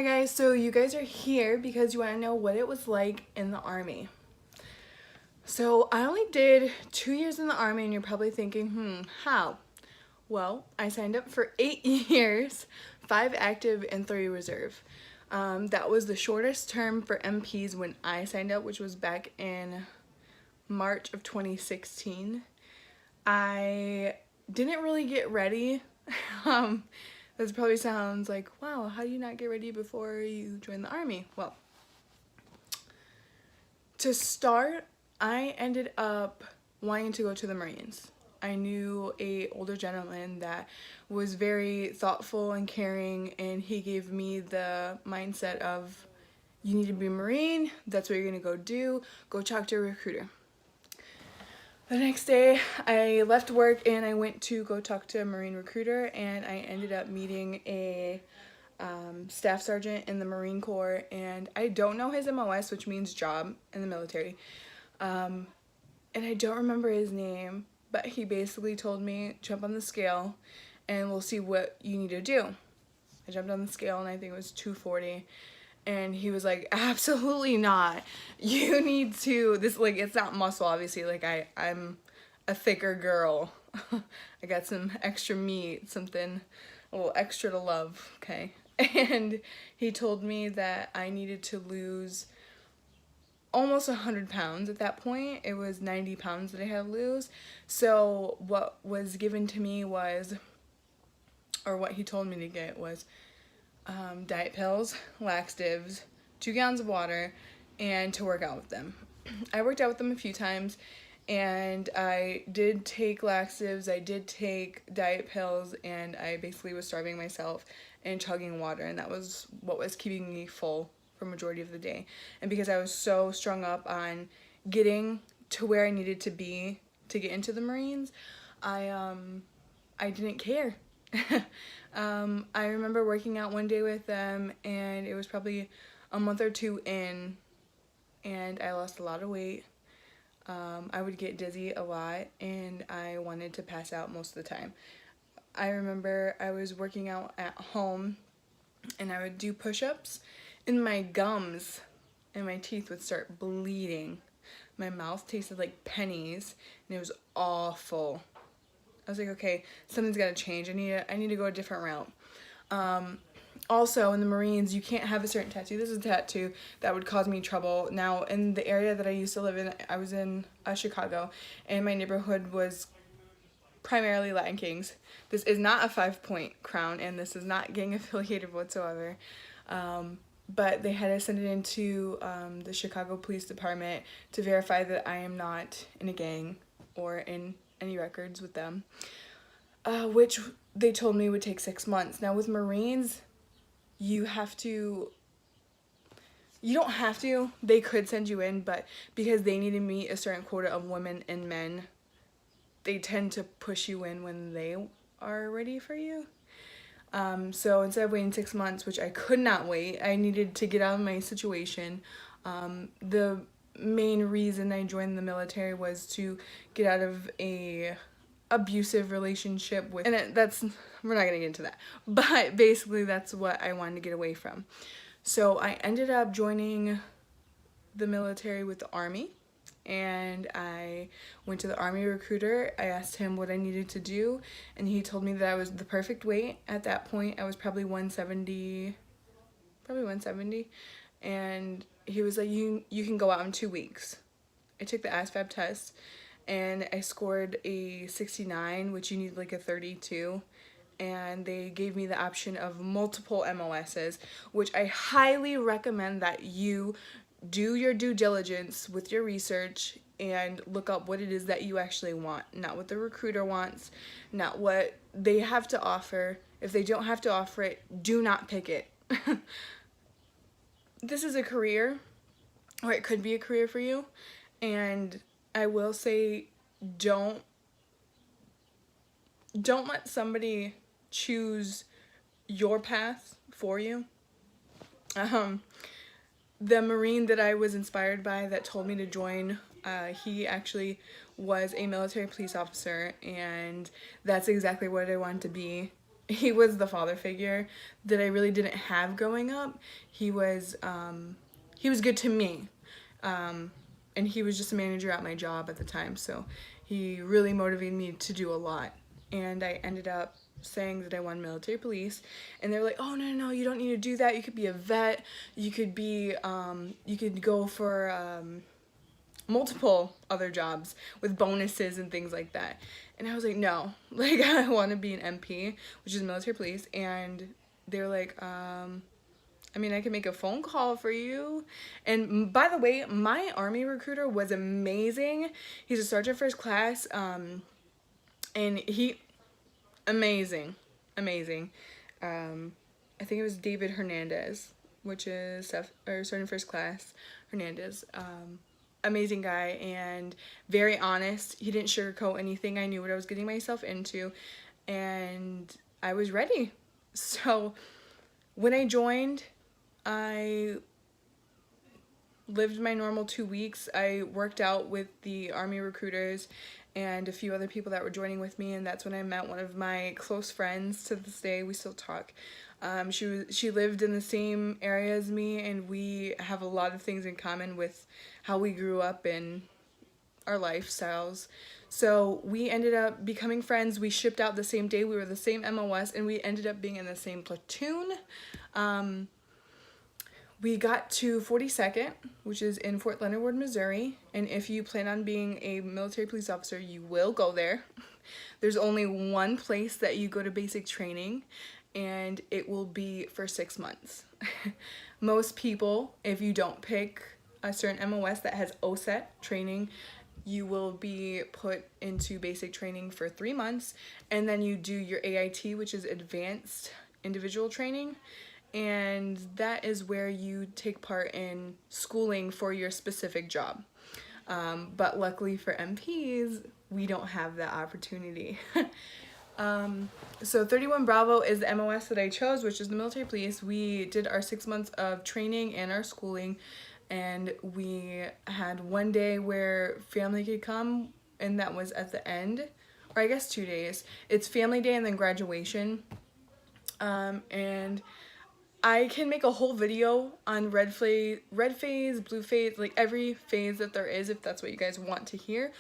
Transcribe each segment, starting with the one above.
Hi guys, so you guys are here because you want to know what it was like in the Army. So I only did 2 years in the Army and you're probably thinking, how? Well, I signed up for 8 years, 5 active and 3 reserve. That was the shortest term for MPs when I signed up, which was back in March of 2016. I didn't really get ready. This probably sounds like, wow, how do you not get ready before you join the Army? Well, to start, I ended up wanting to go to the Marines. I knew a older gentleman that was very thoughtful and caring, and he gave me the mindset of, you need to be a Marine, that's what you're gonna go do, go talk to a recruiter. The next day, I left work and I went to go talk to a Marine recruiter, and I ended up meeting a staff sergeant in the Marine Corps, and I don't know his MOS, which means job in the military, and I don't remember his name, but he basically told me, jump on the scale and we'll see what you need to do. I jumped on the scale and I think it was 240. And he was like, absolutely not. You need to, this, like, it's not muscle, obviously. Like, I'm a thicker girl. I got some extra meat, something a little extra to love, okay? And he told me that I needed to lose almost 100 pounds at that point. It was 90 pounds that I had to lose. So what was given to me was, or what he told me to get was, diet pills, laxatives, 2 gallons of water, and to work out with them. I worked out with them a few times, and I did take laxatives, I did take diet pills, and I basically was starving myself and chugging water, and that was what was keeping me full for majority of the day. And because I was so strung up on getting to where I needed to be to get into the Marines, I didn't care. I remember working out one day with them, and it was probably a month or 2 in, and I lost a lot of weight. I would get dizzy a lot, and I wanted to pass out most of the time. I remember I was working out at home, and I would do push-ups, and my gums and my teeth would start bleeding. My mouth tasted like pennies, and it was awful. I was like, okay, something's got to change. I need to go a different route. Also, in the Marines, you can't have a certain tattoo. This is a tattoo that would cause me trouble. Now, in the area that I used to live in, I was in Chicago, and my neighborhood was primarily Latin Kings. This is not a 5-point crown, and this is not gang affiliated whatsoever. But they had to send it into the Chicago Police Department to verify that I am not in a gang or in any records with them, which they told me would take 6 months. Now with Marines, you don't have to, they could send you in, but because they need to meet a certain quota of women and men, they tend to push you in when they are ready for you. So instead of waiting 6 months, which I could not wait, I needed to get out of my situation. The main reason I joined the military was to get out of a abusive relationship with, and we're not gonna get into that, but basically that's what I wanted to get away from. So I ended up joining the military with the Army, and I went to the Army recruiter. I asked him what I needed to do, and he told me that I was the perfect weight. At that point, I was probably 170, and he was like, you can go out in 2 weeks. I took the ASVAB test, and I scored a 69, which you need like a 32, and they gave me the option of multiple MOSs, which I highly recommend that you do your due diligence with your research and look up what it is that you actually want, not what the recruiter wants, not what they have to offer. If they don't have to offer it, do not pick it. This is a career, or it could be a career for you, and I will say, don't let somebody choose your path for you. The Marine that I was inspired by that told me to join, he actually was a military police officer, and that's exactly what I wanted to be. he was the father figure that I really didn't have growing up. He was good to me. And he was just a manager at my job at the time, so he really motivated me to do a lot. And I ended up saying that I wanted military police, and they were like, oh, no, you don't need to do that. You could be a vet. You could be, you could go for multiple other jobs with bonuses and things like that. And I was like, no, like, I want to be an MP, which is military police. And they were like, I mean, I can make a phone call for you. And by the way, my Army recruiter was amazing. He's a sergeant first class, and amazing. I think it was David Hernandez, which is sergeant first class Hernandez. Amazing guy and very honest. He didn't sugarcoat anything. I knew what I was getting myself into, and I was ready. So when I joined, I lived my normal 2 weeks. I worked out with the Army recruiters and a few other people that were joining with me, and that's when I met one of my close friends. To this day, we still talk. She lived in the same area as me, and we have a lot of things in common with how we grew up and our lifestyles. So we ended up becoming friends. We shipped out the same day. We were the same MOS, and we ended up being in the same platoon. We got to 42nd, which is in Fort Leonard Wood, Missouri, and if you plan on being a military police officer, you will go there. There's only one place that you go to basic training, and it will be for 6 months. Most people, if you don't pick a certain MOS that has OSET training, you will be put into basic training for 3 months, and then you do your AIT, which is Advanced Individual Training, and that is where you take part in schooling for your specific job. But luckily for MPs, we don't have that opportunity. So 31 Bravo is the MOS that I chose, which is the military police. We did our 6 months of training and our schooling, and we had one day where family could come, and that was at the end, or I guess 2 days. It's family day and then graduation. And I can make a whole video on red phase, blue phase, like every phase that there is, if that's what you guys want to hear,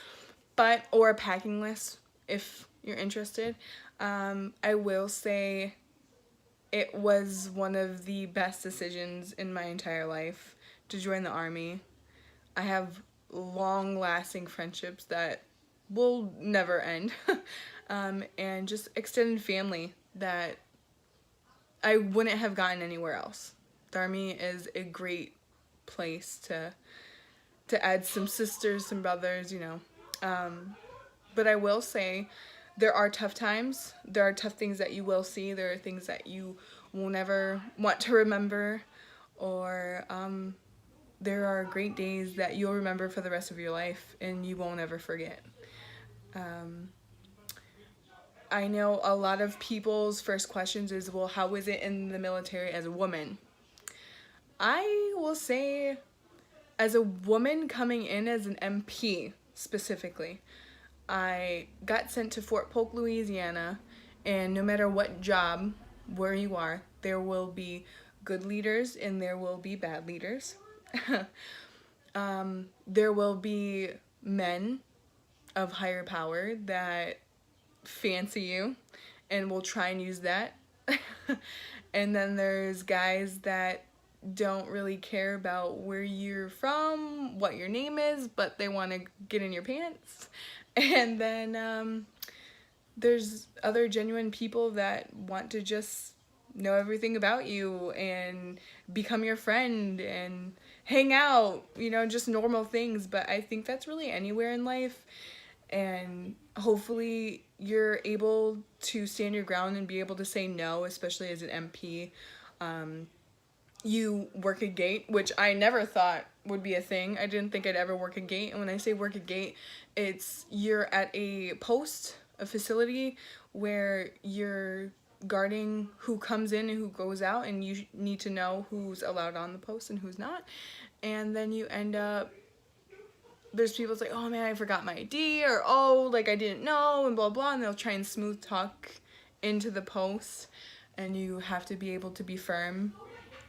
or a packing list if you're interested. I will say it was one of the best decisions in my entire life to join the Army. I have long-lasting friendships that will never end, and just extended family that I wouldn't have gotten anywhere else. The Army is a great place to add some sisters, some brothers, you know. But I will say there are tough times. There are tough things that you will see. There are things that you will never want to remember, or there are great days that you'll remember for the rest of your life and you won't ever forget. I know a lot of people's first questions is, well, how is it in the military as a woman? I will say, as a woman coming in as an MP specifically, I got sent to Fort Polk, Louisiana, and no matter what job, where you are, there will be good leaders and there will be bad leaders. There will be men of higher power that fancy you and will try and use that. And then there's guys that don't really care about where you're from, what your name is, but they want to get in your pants. And then there's other genuine people that want to just know everything about you and become your friend and hang out, you know, just normal things. But I think that's really anywhere in life, and hopefully you're able to stand your ground and be able to say no, especially as an MP. You work a gate, which I never thought would be a thing. I didn't think I'd ever work a gate. And when I say work a gate, it's you're at a post, a facility where you're guarding who comes in and who goes out, and you need to know who's allowed on the post and who's not. And then you end up, there's people that's like, oh man, I forgot my ID, or oh, like I didn't know, and blah blah, and they'll try and smooth talk into the post, and you have to be able to be firm.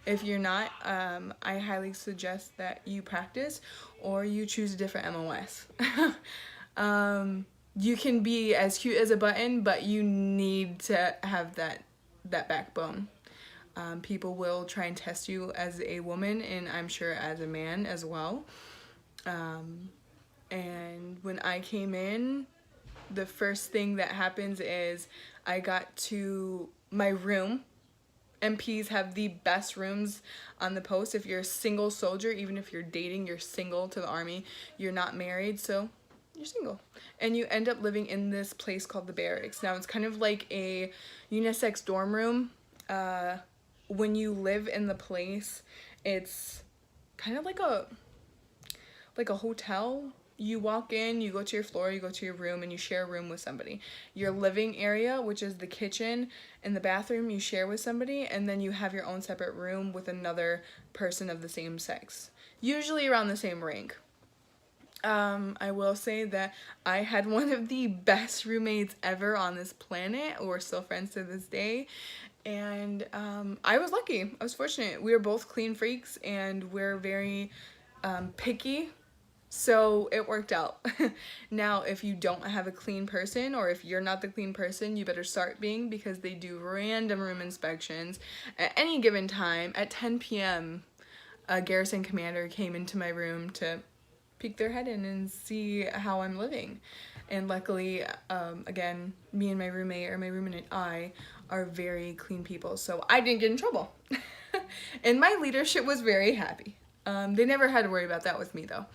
If you're not, I highly suggest that you practice or you choose a different MOS. You can be as cute as a button, but you need to have that backbone. People will try and test you as a woman, and I'm sure as a man as well. And when I came in, the first thing that happens is I got to my room. MPs have the best rooms on the post. If you're a single soldier, even if you're dating, you're single to the army, you're not married, so you're single. And you end up living in this place called the barracks. Now, it's kind of like a unisex dorm room. When you live in the place, it's kind of like a hotel. You walk in, you go to your floor, you go to your room, and you share a room with somebody. Your living area, which is the kitchen and the bathroom, you share with somebody, and then you have your own separate room with another person of the same sex, usually around the same rank. I will say that I had one of the best roommates ever on this planet. We're still friends to this day. And I was lucky. I was fortunate. We were both clean freaks, and we're very picky. So it worked out. Now, if you don't have a clean person, or if you're not the clean person, you better start being, because they do random room inspections at any given time. At 10 p.m., a garrison commander came into my room to peek their head in and see how I'm living. And luckily, again, me and my roommate, or my roommate and I, are very clean people, so I didn't get in trouble. And my leadership was very happy. They never had to worry about that with me, though.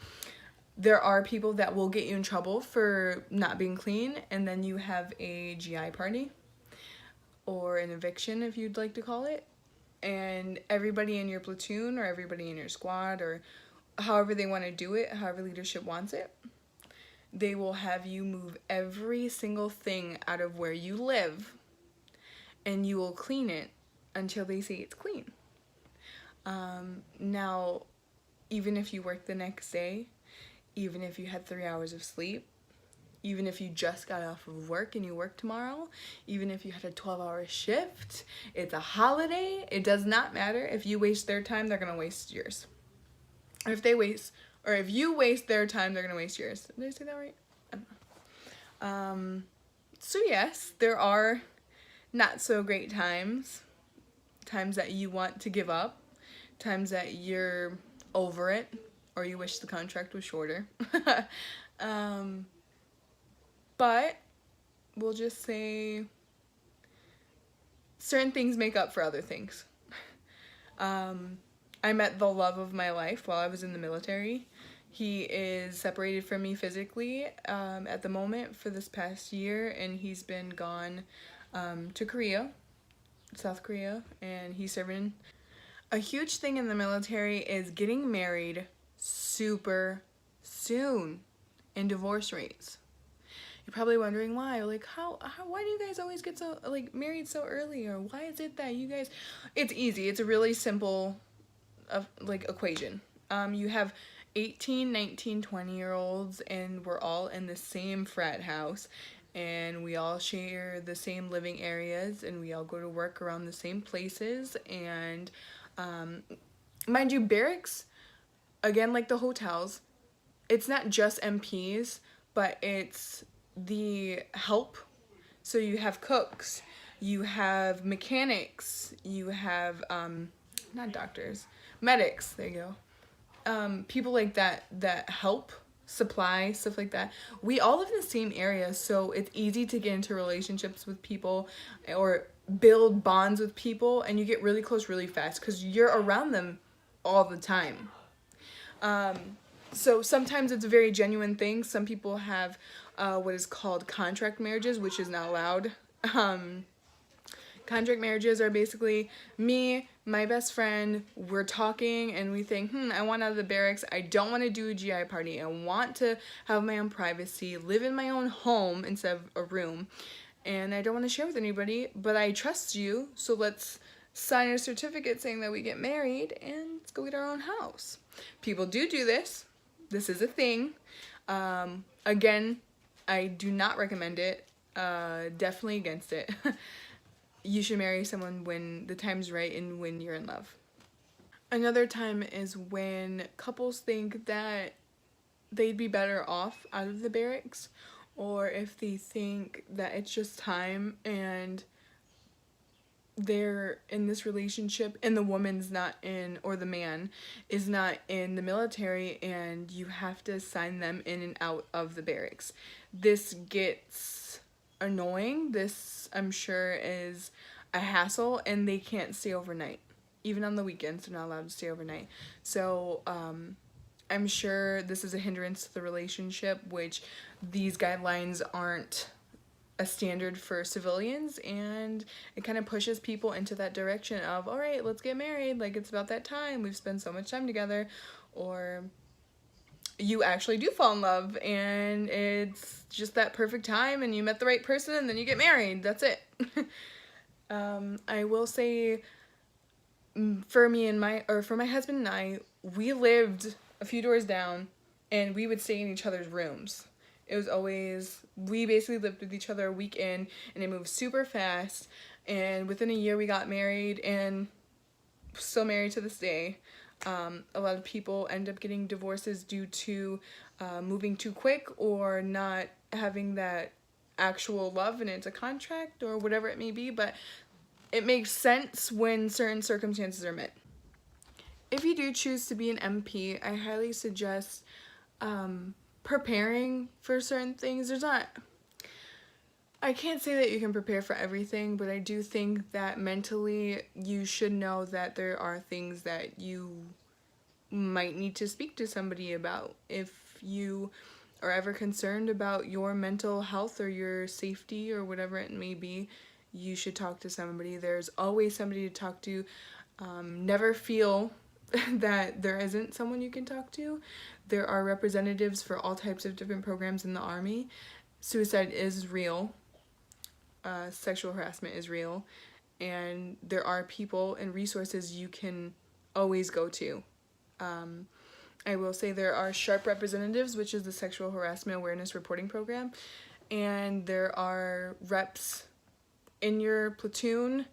There are people that will get you in trouble for not being clean, and then you have a GI party, or an eviction if you'd like to call it, and everybody in your platoon, or everybody in your squad, or however they want to do it, however leadership wants it, they will have you move every single thing out of where you live, and you will clean it until they say it's clean. Now, even if you work the next day, even if you had 3 hours of sleep, even if you just got off of work and you work tomorrow, even if you had a 12-hour shift, it's a holiday, it does not matter. If you waste their time, they're going to waste yours. Or if you waste their time, they're going to waste yours. Did I say that right? I don't know. So yes, there are not so great times that you want to give up, times that you're over it, or you wish the contract was shorter. But we'll just say certain things make up for other things. I met the love of my life while I was in the military. He is separated from me physically at the moment for this past year, and he's been gone to Korea, South Korea, and he's serving. A huge thing in the military is getting married super soon, and divorce rates. You're probably wondering why. Like, why do you guys always get so, like, married so early? Or why is it that you guys... It's easy. It's a really simple, equation. You have 18, 19, 20-year-olds, and we're all in the same frat house, and we all share the same living areas, and we all go to work around the same places, and, mind you, barracks, again, like the hotels, it's not just MPs, but it's the help. So you have cooks, you have mechanics, you have, not doctors, medics, there you go. People like that help, supply, stuff like that. We all live in the same area, so it's easy to get into relationships with people or build bonds with people, and you get really close really fast because you're around them all the time. So sometimes it's a very genuine thing. Some people have what is called contract marriages, which is not allowed. Contract marriages are basically me, my best friend, we're talking and we think, I want out of the barracks, I don't want to do a GI party, I want to have my own privacy, live in my own home instead of a room, and I don't want to share with anybody, but I trust you, so let's sign a certificate saying that we get married and let's go get our own house. People do this. This is a thing. Again, I do not recommend it. Definitely against it. you should marry someone when the time's right and when you're in love. Another time is when couples think that they'd be better off out of the barracks, or if they think that it's just time and they're in this relationship and the woman's not in, or the man is not in the military, and you have to sign them in and out of the barracks. This gets annoying. This, I'm sure, is a hassle, and they can't stay overnight. Even on the weekends, they're not allowed to stay overnight. So, I'm sure this is a hindrance to the relationship, which these guidelines aren't a standard for civilians, and it kind of pushes people into that direction of, all right, let's get married, like it's about that time, we've spent so much time together. Or you actually do fall in love and it's just that perfect time and you met the right person and then you get married. That's it. I will say, for my husband and I, we lived a few doors down and we would stay in each other's rooms. It was always, we basically lived with each other a week in, and it moved super fast, and within a year we got married, and still married to this day. A lot of people end up getting divorces due to moving too quick, or not having that actual love and it's a contract, or whatever it may be, but it makes sense when certain circumstances are met. If you do choose to be an MP, I highly suggest preparing for certain things. I can't say that you can prepare for everything, but I do think that mentally you should know that there are things that you might need to speak to somebody about. If you are ever concerned about your mental health or your safety or whatever it may be, you should talk to somebody. There's always somebody to talk to. Never feel that there isn't someone you can talk to. There are representatives for all types of different programs in the Army. Suicide is real. Sexual harassment is real. And there are people and resources you can always go to. I will say there are SHARP representatives, which is the Sexual Harassment Awareness Reporting Program. And there are reps in your platoon,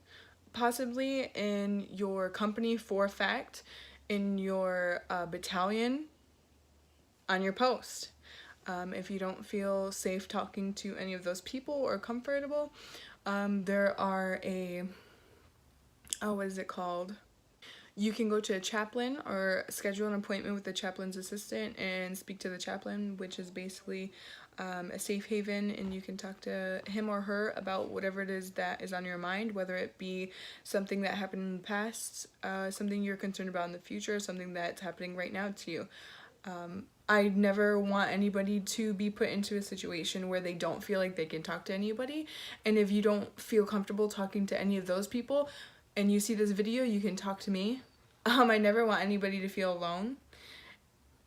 possibly in your company for a fact, in your battalion, on your post. If you don't feel safe talking to any of those people or comfortable, there are what is it called? You can go to a chaplain or schedule an appointment with the chaplain's assistant and speak to the chaplain, which is basically a safe haven, and you can talk to him or her about whatever it is that is on your mind, whether it be something that happened in the past, something you're concerned about in the future, something that's happening right now to you. I never want anybody to be put into a situation where they don't feel like they can talk to anybody, and if you don't feel comfortable talking to any of those people and you see this video, you can talk to me. I never want anybody to feel alone.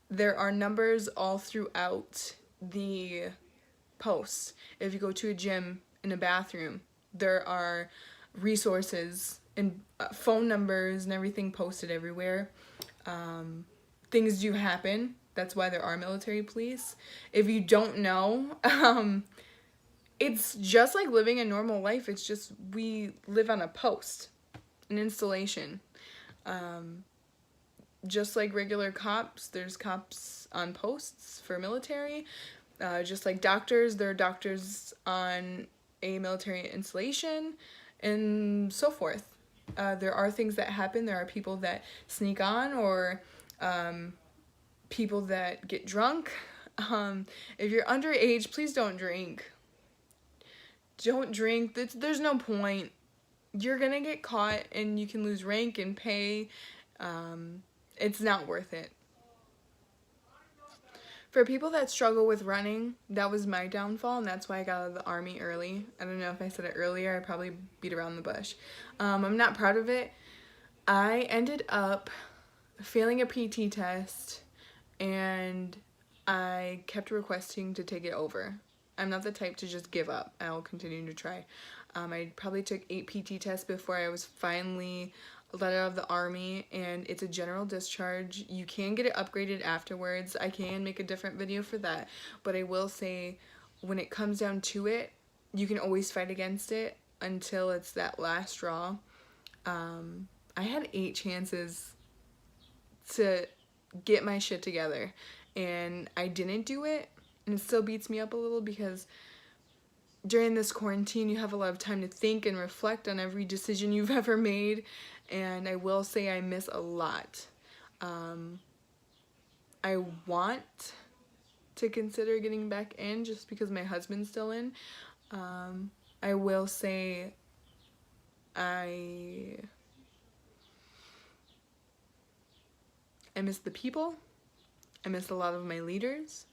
There are numbers all throughout the posts. If you go to a gym, in a bathroom, there are resources and phone numbers and everything posted everywhere. Things do happen. That's why there are military police. If you don't know, it's just like living a normal life. It's just we live on a post, an installation. Just like regular cops, there's cops on posts for military. Just like doctors, there are doctors on a military installation, and so forth. There are things that happen. There are people that sneak on, or people that get drunk. If you're underage, please don't drink. Don't drink. There's no point. You're gonna get caught and you can lose rank and pay. It's not worth it. For people that struggle with running, that was my downfall, and that's why I got out of the Army early. I don't know if I said it earlier. I probably beat around the bush. I'm not proud of it. I ended up failing a PT test, and I kept requesting to take it over. I'm not the type to just give up. I'll continue to try. I probably took 8 PT tests before I was finally let out of the Army, and it's a general discharge. You can get it upgraded afterwards. I can make a different video for that, but I will say when it comes down to it, you can always fight against it. until it's that last straw. I had 8 chances to get my shit together, and I didn't do it, and it still beats me up a little because during this quarantine you have a lot of time to think and reflect on every decision you've ever made, and I will say I miss a lot. I want to consider getting back in just because my husband's still in. I will say I miss the people. I miss a lot of my leaders.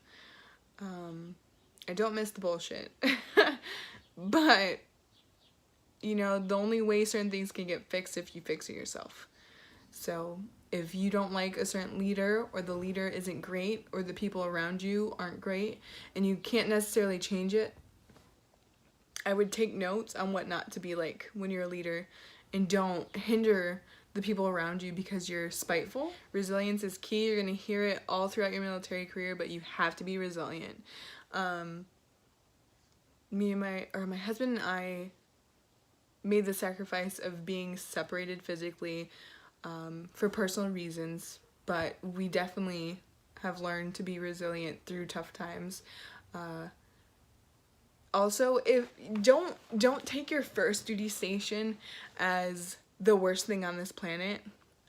I don't miss the bullshit. But, you know, the only way certain things can get fixed if you fix it yourself. So if you don't like a certain leader, or the leader isn't great, or the people around you aren't great, and you can't necessarily change it, I would take notes on what not to be like when you're a leader, and don't hinder the people around you because you're spiteful. Resilience is key. You're going to hear it all throughout your military career, but you have to be resilient. My husband and I made the sacrifice of being separated physically for personal reasons, but we definitely have learned to be resilient through tough times. Also, don't take your first duty station as the worst thing on this planet.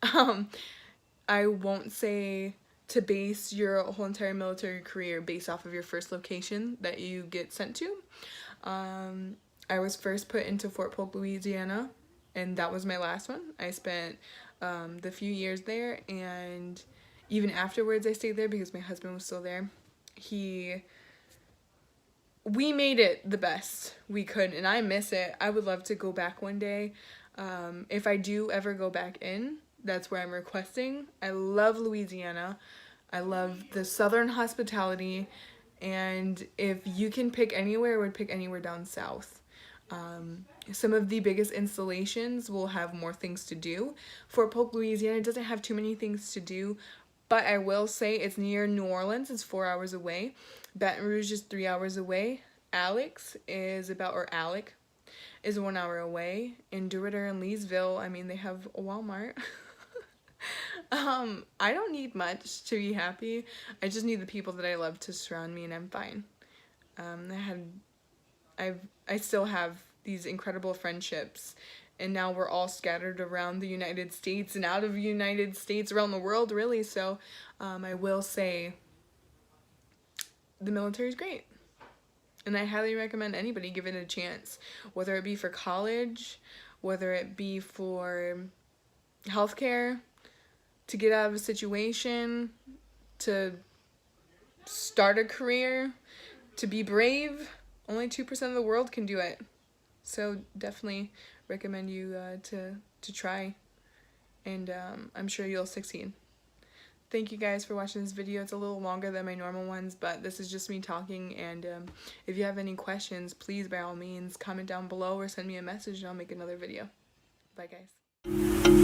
I won't say to base your whole entire military career based off of your first location that you get sent to. I was first put into Fort Polk, Louisiana, and that was my last one. I spent the few years there, and even afterwards I stayed there because my husband was still there. We made it the best we could, and I miss it. I would love to go back one day. If I do ever go back in, that's where I'm requesting. I love Louisiana. I love the southern hospitality, and if you can pick anywhere, I would pick anywhere down south. Some of the biggest installations will have more things to do. Fort Polk, Louisiana doesn't have too many things to do, but I will say it's near New Orleans. It's 4 hours away. Baton Rouge is 3 hours away. Alec is 1 hour away. In DeRidder and Leesville, I mean, they have a Walmart. I don't need much to be happy. I just need the people that I love to surround me, and I'm fine. I still have these incredible friendships, and now we're all scattered around the United States and out of the United States, around the world, really. So I will say the military is great, and I highly recommend anybody give it a chance, whether it be for college, whether it be for healthcare, to get out of a situation, to start a career, to be brave. Only 2% of the world can do it. So definitely recommend you to try, and I'm sure you'll succeed. Thank you guys for watching this video. It's a little longer than my normal ones, but this is just me talking, and if you have any questions, please by all means comment down below or send me a message and I'll make another video. Bye guys.